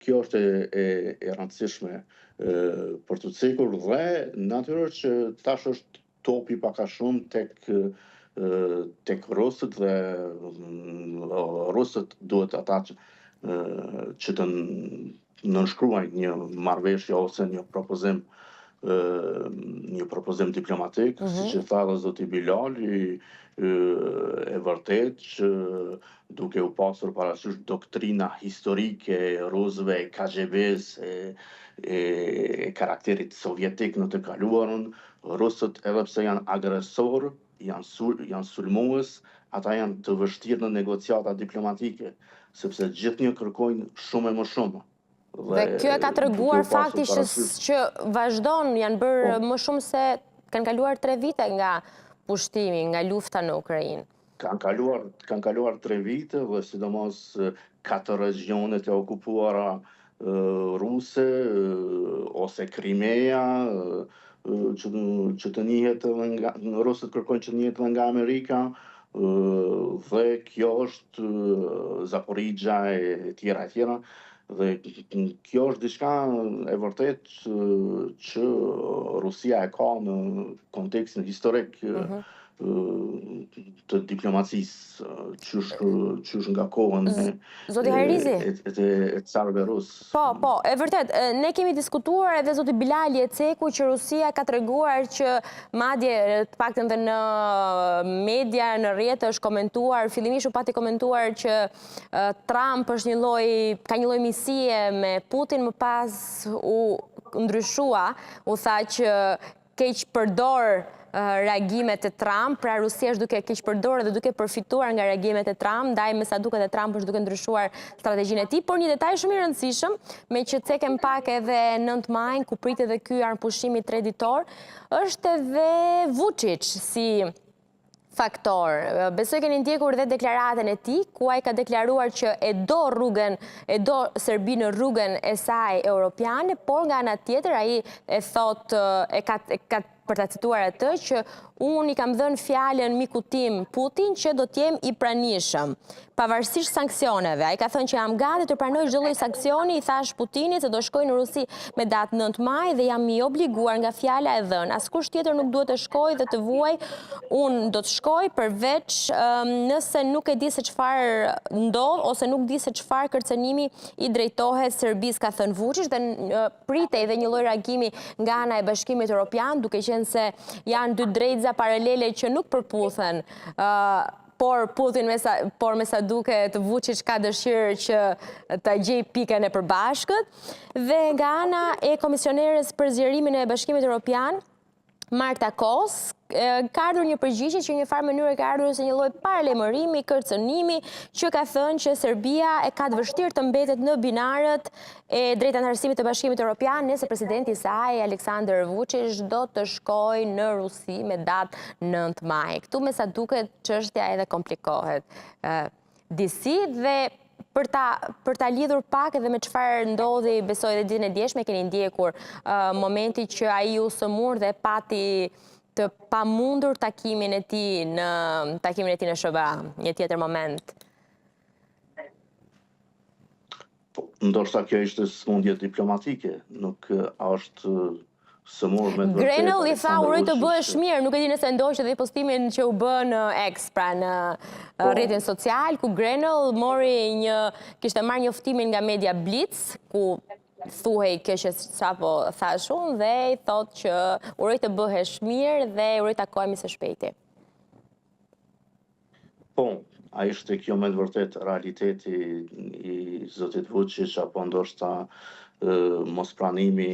kjo është e rëndësishme për të cekur dhe natyrisht që tash është topi pak a shumë tek rusët dhe rusët duhet ata që të nënshkruajnë një marrëveshje ose një propozim diplomatik, siç e tha dhe zoti Bilali, e vërtet që duke u pasur parasysh doktrina historike e rusëve, e KGB-s, e karakterit sovjetik në të kaluarën, rusët edhe pse janë agresor, janë sulmues, ata janë të vështirë në negociata diplomatike, sepse gjithnjë kërkojnë shumë e më shumë. Dhe kjo e ka treguar faktikisht që vazhdon, janë bërë më shumë se kanë kaluar 3 vite nga pushtimi, nga lufta në Ukrainë. Kanë kaluar 3 vite dhe sidomos 4 regionet e okupuara ruse ose Krimea, që të njihet edhe rusët kërkojnë që të njihet edhe nga Amerika, dhe kjo është Zaporizhia e tjera. Dhe kjo është diçka e vërtet që Rusia e ka në kontekstin historik të diplomacisë, qysh nga kohën e carëve rusë. Po, e vërtet, ne kemi diskutuar edhe zoti Bilali e ceku që Rusia ka treguar që madje të paktën dhe në media, në rrjetë është komentuar, fillimisht u pati komentuar që Trump është ka një lloj misie me Putin, më pas u ndryshua, u tha që keq përdor reagimet e Trump, pra Rusia është duke keq përdorur dhe duke përfituar nga reagimet e Trump, ndaj me sa duket e Trump është duke ndryshuar strategjinë e tij, por një detaj shumë i rëndësishëm, me që cekem pak edhe 9 maj, ku pritet edhe ky armpushimi 3 ditor, është edhe Vučić si faktor. Besoj keni ndjekur dhe deklaratën e tij, ku ai ka deklaruar që e do Serbi në rrugën e saj europiane, por nga ana tjetër ai e thot ka për ta cituar atë që unë i kam dhënë fjalën mikut tim Putin që do të jem i pranishëm, pavarësisht sanksioneve. Ai ka thënë që jam gati të pranoj çdo lloj sanksioni, i thash Putinit se do shkoj në Rusi me datë 9 maj dhe jam i obliguar nga fjala e dhënë. Askush tjetër nuk duhet të shkojë dhe të vuaj, unë do të shkoj përveç nëse nuk e di se çfarë ndodh ose nuk di se çfarë kërcënimi i drejtohet Serbisë, ka thënë Vučić, dhe pritej edhe një lloj reagimi nga ana e Bashkimit Evropian, duke qenë se janë dy drejtëza paralele që nuk përputhen, por me sa duket Vučić ka dëshirë që ta gjej pikën e përbashkët, dhe nga ana e komisioneres për zgjerimin e Bashkimit Evropian, Marta Kos, ka ardhur një përgjigje që një farë mënyrë ka ardhur se një lloj paralajmërimi, kërcënimi, që ka thënë që Serbia e ka të vështirë të mbetet në binarët e drejtë anëtarësimit të Bashkimit Evropian, nëse presidenti i saj, Aleksandar Vučić, do të shkojë në Rusi me datë 9 maj. Këtu me sa duket çështja edhe komplikohet disi, dhe për ta lidhur pak edhe me çfarë ndodhi, besoj edhe ditën e djeshme keni ndjekur momenti që ai u sëmur dhe pati të pamundur takimin e tij në SBA, një tjetër moment. Ndoshta kjo ishte sëmundje diplomatike, nuk është sëmur me vërtet. Grenell i tha uroj të bëhesh mirë, nuk e di nëse ndoqët edhe postimin që u bë në X, pra në rrjetin social, ku Grenell kishte marrë njoftimin nga media Blitz, ku thuhej kjo që sapo thash unë, dhe i thot që uroj të bëhesh mirë dhe uroj të takohemi së shpejti. Po, a ishte kjo me vërtet realiteti i zotit Vučić, apo ndoshta mos pranimi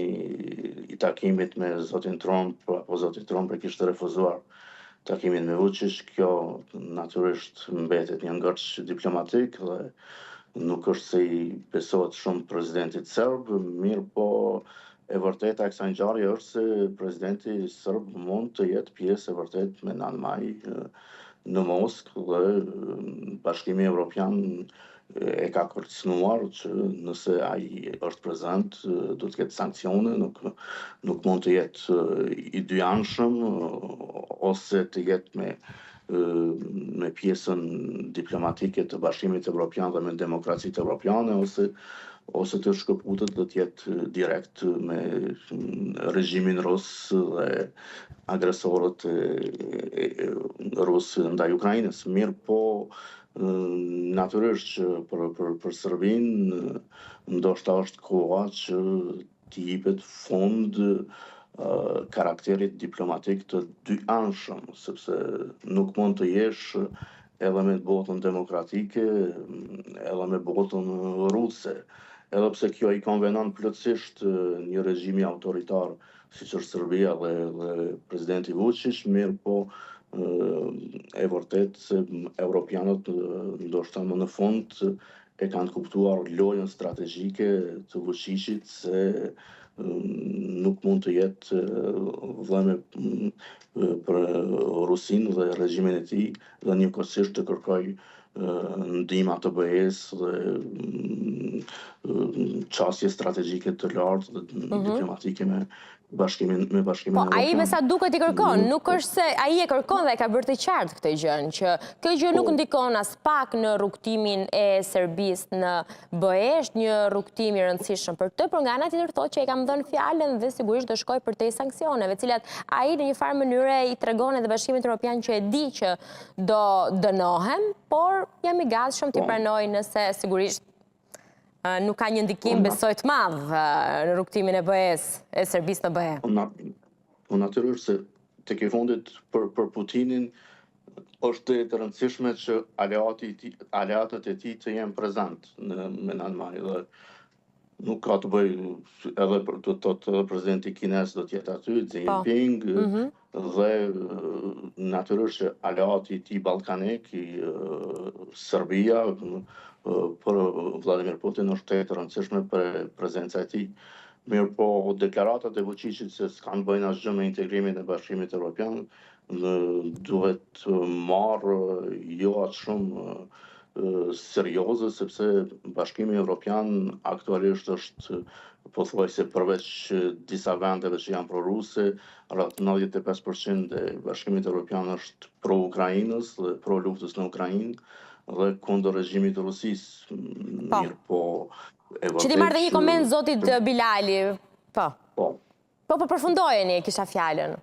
i takimit me zotin Trump, apo zoti Trump e kishte refuzuar takimin me Vučić, kjo natyrisht mbetet një ngërç diplomatik dhe nuk është se i besohet shumë presidentit serb, mirë po e vërteta e kësaj ngjarje është se presidenti serb mund të jetë pjesë e vërtet me 9 maj në Moskë, dhe Bashkimi Evropian e ka kërcënuar që nëse ai është prezent, do të ketë sanksione, nuk mund të jetë i dyanshëm ose të jetë me pjesën diplomatike të Bashkimit Evropian dhe me demokracitë evropiane, ose ose të shkëputet do t'jetë direkt me regjimin rus dhe agresorët rus ndaj Ukrainës. Mirë po, natyrisht që për Serbinë ndoshta është koha që t'i jepet fund karakterit diplomatik të dyanshëm, sepse nuk mund të jesh edhe me botën demokratike, edhe me botën ruse. Edhe pse kjo i konvenon plotësisht një regjimi autoritar, siç është Serbia dhe presidenti Vučić, mirë po e vërtet se europianët ndoshta më në fund e kanë kuptuar lojën strategjike të Vučićit se nuk mund të jetë vëme për Rusin dhe regjimin e tij dhe njëkohësisht të kërkoj ndihma të BE-s dhe çësje strategjike të lartë dhe diplomatike me bashkimin Po, ai me sa duket i kërkon, nuk është se ai e kërkon dhe e ka bërë të qartë këtë gjën, që kjo gjë nuk ndikon as pak në rrugtimin e Serbisë në BE, është një rrugtim i rëndësishëm për të, por nga ana tjetër thotë që e kam dhënë fjalën dhe sigurisht do shkoj përtej sanksioneve, cilat ai në një farë mënyre i tregon edhe Bashkimit Evropian që e di që do dënohen, por jam i gatshëm t'i pranoj nëse sigurisht nuk ka një ndikim besoj të madh në rrugtimin e BE-s, e Serbisë në BE. Po natyrisht se tek i fundit për Putinin është e rëndësishme që aleatët e tij të jenë prezant në Almani dhe nuk ka të bëj edhe të presidenti kinez do t'jetë aty, Xi Jinping, dhe natyrisht që aleati i tij ballkanik, Serbia, për Vladimir Putin është e rëndësishme për prezenca e tij. Mirë po, deklaratat e Vučićit se s'kan bëjnë asgjë me integrimin e Bashkimit Evropian duhet marrë jo atë shumë serioze, sepse Bashkimi Evropian aktualisht është pothuajse përveç disa vendeve që janë pro-ruse, rreth 95% e Bashkimit Evropian është pro-Ukrainës dhe pro-luftës në Ukrainë dhe kundër regjimit të Rusisë. Mirë po, e vërtet që ti marrë dhe një koment zotit Bilali. Po. Po. Po përfundojeni, kisha fjalën.